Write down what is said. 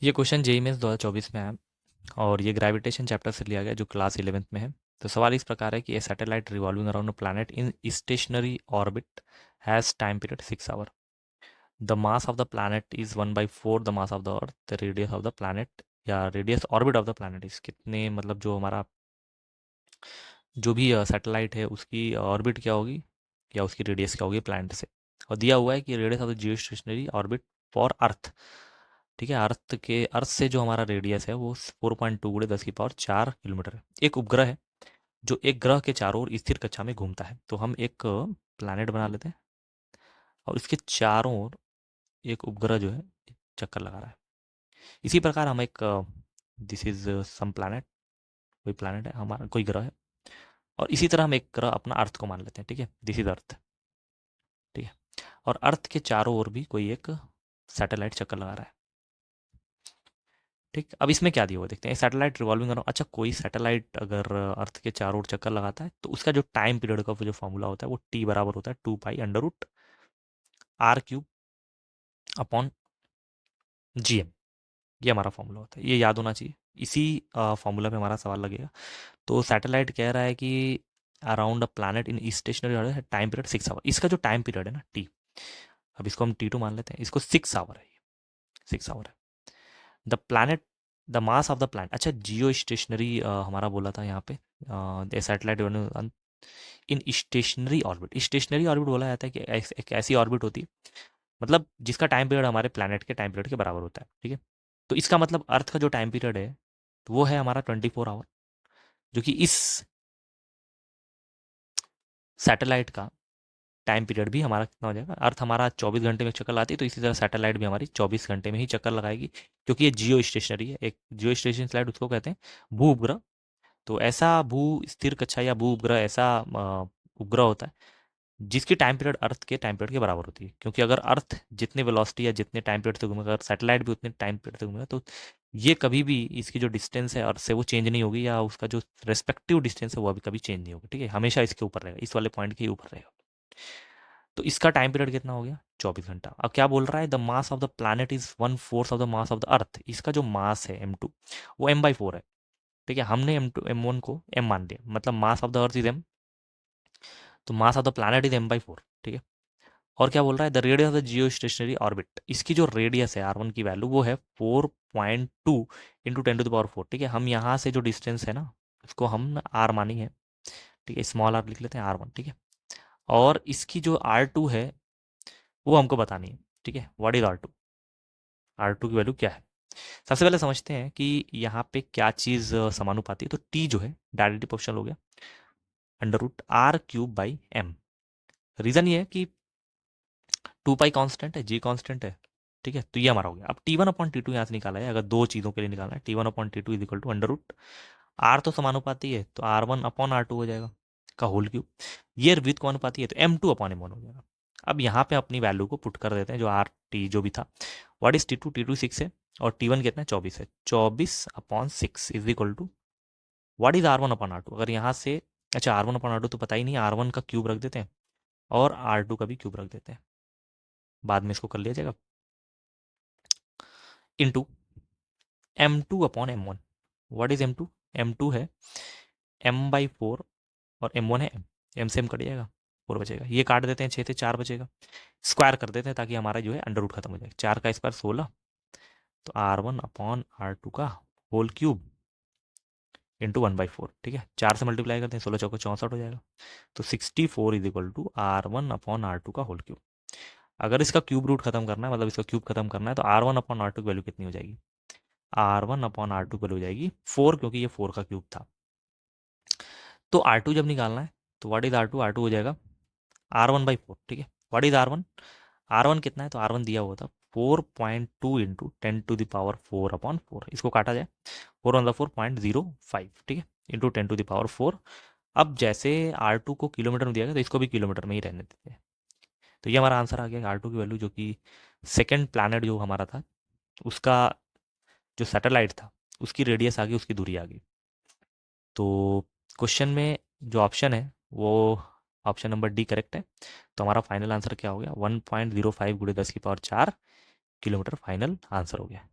ये question JEE mains 2024 में है और ये ग्रेविटेशन चैप्टर से लिया गया जो क्लास 11th में है। तो सवाल इस प्रकार है कि a satellite revolving around a planet in stationary orbit has time period 6 hour. The mass of the planet is 1/4 the mass of the earth. The radius of the planet या radius orbit of the planet is कितने, मतलब जो हमारा जो भी satellite है उसकी orbit क्या होगी या उसकी रेडियस क्या होगी प्लैनेट से। और दिया हुआ है कि radius of the Jio stationery orbit for earth. ठीक है, अर्थ से जो हमारा रेडियस है वो 4.2 × 10⁴ किलोमीटर है। एक उपग्रह है जो एक ग्रह के चारों ओर स्थिर कक्षा में घूमता है। तो हम एक प्लैनेट बना लेते हैं और इसके चारों ओर एक उपग्रह जो है चक्कर लगा रहा है। इसी प्रकार हम एक दिस इज सम प्लैनेट, कोई प्लैनेट है हमारा, कोई ग्रह है। और इसी तरह हम एक ग्रह अपना अर्थ को मान लेते हैं। ठीक है, दिस इज अर्थ। ठीक है, और अर्थ के चारों ओर भी कोई एक सैटेलाइट चक्कर लगा रहा है। ठीक, अब इसमें क्या दिया हुआ देखते हैं। सैटेलाइट रिवॉल्विंग अराउंड, अच्छा कोई सैटेलाइट अगर अर्थ के चारों ओर चक्कर लगाता है तो उसका जो टाइम पीरियड का जो फॉर्मूला होता है वो टी बराबर होता है 2 pi under root r³ upon gm। ये हमारा फॉर्मूला होता है, ये याद होना चाहिए। इसी फॉर्मूला पे हमारा सवाल लगेगा। तो सैटेलाइट कह रहा है कि around a planet in stationary orbit time period 6 hour. इसका जो टाइम पीरियड है ना टी, अब इसको हम T2 मान लेते हैं, इसको 6 आवर है, 6 आवर है। The planet, the mass of the planet, अच्छा जियो स्टेशनरी हमारा बोला था यहाँ पे सैटेलाइट इन स्टेशनरी ऑर्बिट। स्टेशनरी ऑर्बिट बोला जाता है कि एक ऐसी ऑर्बिट होती है मतलब जिसका टाइम पीरियड हमारे प्लैनेट के टाइम पीरियड के बराबर होता है। ठीक है, तो इसका मतलब अर्थ का जो टाइम पीरियड है तो वो है हमारा 24 आवर, जो कि इस सैटेलाइट का टाइम पीरियड भी हमारा कितना हो जाएगा। अर्थ हमारा 24 घंटे में एक चक्कर लाती है, तो इसी तरह सैटेलाइट भी हमारी 24 घंटे में ही चक्कर लगाएगी, क्योंकि ये जियो स्टेशनरी है। एक जियो स्टेशन सैटेलाइट उसको कहते हैं भू उपग्रह। तो ऐसा भू स्थिर कक्षा या भू उपग्रह ऐसा उपग्रह होता है जिसकी टाइम पीरियड अर्थ के टाइम पीरियड के बराबर होती है। क्योंकि अगर अर्थ जितने वेलोसिटी या जितने टाइम पीरियड से घूमेगा, अगर सैटेलाइट भी उतने टाइम पीरियड से घूमेगा, तो ये कभी भी इसकी जो डिस्टेंस है अर्थ से वो चेंज नहीं होगी, या उसका जो रेस्पेक्टिव डिस्टेंस है वो अभी कभी चेंज नहीं होगा। ठीक है, हमेशा इसके ऊपर रहेगा, इस वाले पॉइंट के ही ऊपर रहेगा। तो इसका टाइम पीरियड कितना हो गया, 24 घंटा। अब क्या बोल रहा है, the mass of the planet is 1/4 of the mass of the अर्थ। इसका जो मास है m2 वो m/4 है। ठीक है, हमने m1 को m मान लिया, मतलब मास of the earth is m, तो मास of the planet is m/4। ठीक है, और क्या बोल रहा है, the radius of the Jio stationery orbit. इसकी जो रेडियस है r1 की वैल्यू वो है 4.2 × 10⁴। ठीक है, हम यहाँ से जो डिस्टेंस है ना उसको हम r मानी है। ठीक है, स्मॉल r लिख लेते हैं, r1। ठीक है, और इसकी जो r2 है वो हमको बतानी है। ठीक है, व्हाट इज r2, r2 की वैल्यू क्या है। सबसे पहले समझते हैं कि यहाँ पे क्या चीज़ समानुपाती है। तो t जो है डायरेक्टली प्रोपोर्शनल हो गया √r³/m। रीज़न ये है कि 2 पाई कांस्टेंट है, जी कांस्टेंट है। ठीक है, तो ये हमारा हो गया। अब T1/T2 यहाँ से निकाला है, अगर दो चीज़ों के लिए निकालना है, T1/T2 is equal to under root r, तो समानुपाती है तो R1/R2 हो जाएगा का होल क्यूब। ये विद को अनुपाती है तो M2/M1 हो जाएगा। अब यहाँ पे अपनी वैल्यू को पुट कर देते हैं, जो आर टी जो भी था। व्हाट इज T2, T2 6 है और T1 कितना है, 24 है। 24/6 is equal to what is R1/R2। अगर यहाँ से, अच्छा R1/R2 तो पता ही नहीं, R1 का क्यूब रख देते हैं और R2 का भी क्यूब रख देते हैं, बाद में इसको कर लिया जाएगा, into M2/M1। What is M2, M2 है m/4 और M1 है m से m कट जाएगा, 4 बचेगा। ये काट देते हैं, 6 से 4 बचेगा, स्क्वायर कर देते हैं ताकि हमारा जो है अंडर रूट खत्म हो जाए। 4 का स्क्वायर 16, तो R1/R2 का होल क्यूब इंटू 1/4। ठीक है, 4 से मल्टीप्लाई करते हैं, 16 चौको 64 हो जाएगा। तो 64 इज इक्वल टू R1/R2 का होल क्यूब। अगर इसका क्यूब रूट खत्म करना है, मतलब इसका क्यूब खत्म करना है, तो R1/R2 की वैल्यू कितनी हो जाएगी, R1/R2 की वैल्यू हो जाएगी 4, क्योंकि ये 4 का क्यूब था। तो R2 जब निकालना है तो व्हाट इज R2, R2 हो जाएगा R1/4। ठीक है, व्हाट इज R1, R1 कितना है, तो R1 दिया हुआ था 4.2 इंटू 10⁴/4। इसको काटा जाए, 4 × 4 = 0.05। ठीक है, इंटू 10⁴। अब जैसे R2 को किलोमीटर में दिया गया तो इसको भी किलोमीटर में ही रहने देते हैं। तो ये हमारा आंसर आ गया, R2 की वैल्यू, जो कि सेकेंड प्लानट जो हमारा था उसका जो सैटेलाइट था उसकी रेडियस आ गई, उसकी दूरी आ गई। तो क्वेश्चन में जो ऑप्शन है वो ऑप्शन नंबर डी करेक्ट है। तो हमारा फाइनल आंसर क्या हो गया, 1.05 × 10⁴ किलोमीटर फाइनल आंसर हो गया।